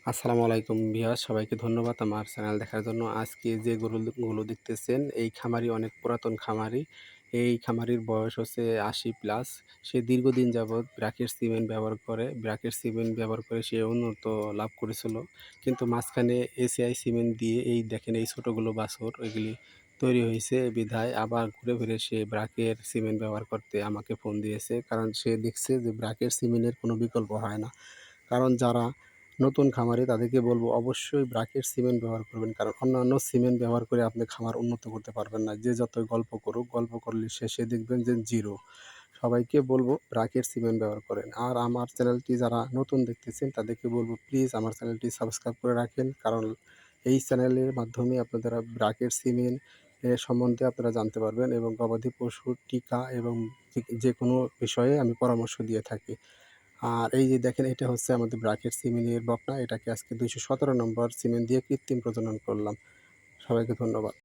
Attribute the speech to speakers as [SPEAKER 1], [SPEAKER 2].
[SPEAKER 1] আসসালামু আলাইকুম ভিউয়ার্স, সবাইকে ধন্যবাদ আমার চ্যানেল দেখার জন্য। আজকে যে গরুগুলো দেখতেছেন, এই খামারি অনেক পুরাতন খামারি। এই খামারির বয়স হচ্ছে ৮০+। সে দীর্ঘদিন যাবৎ ব্র্যাকেট সিমেন্ট ব্যবহার করে সে উন্নত লাভ করেছিল। কিন্তু মাঝখানে এসিআই সিমেন্ট দিয়ে এই দেখেন এই ছোটোগুলো বাছুর এগুলি তৈরি হয়েছে বিধায় আবার ঘুরে ফিরে সে ব্র্যাকেট সিমেন্ট ব্যবহার করতে আমাকে ফোন দিয়েছে। কারণ সে দেখছে যে ব্র্যাকেট সিমেন্টের কোনো বিকল্প হয় না। কারণ যারা নতুন খামারি তাদেরকে বলবো অবশ্যই ব্র্যাকেট সিমেন্ট ব্যবহার করবেন। কারণ অন্যান্য সিমেন্ট ব্যবহার করে আপনি খামার উন্নত করতে পারবেন না। যে যতই গল্প করুক, গল্প করলে শেষে দেখবেন যে জিরো। সবাইকে বলবো ব্র্যাকেট সিমেন্ট ব্যবহার করেন। আর আমার চ্যানেলটি যারা নতুন দেখতেছেন তাদেরকে বলবো প্লিজ আমার চ্যানেলটি সাবস্ক্রাইব করে রাখেন। কারণ এই চ্যানেলের মাধ্যমে আপনারা ব্র্যাকেট সিমেন্ট এর সম্বন্ধে আপনারা জানতে পারবেন এবং গবাদি পশুর টিকা এবং যেকোনো বিষয়ে আমি পরামর্শ দিয়ে থাকি। আর এই যে দেখেন এটা হচ্ছে আমাদের ব্র্যাকেট সিমেন্টের বকনা। এটাকে আজকে ২১৭ নম্বর সিমেন্ট দিয়ে কৃত্রিম প্রজনন করলাম। সবাইকে ধন্যবাদ।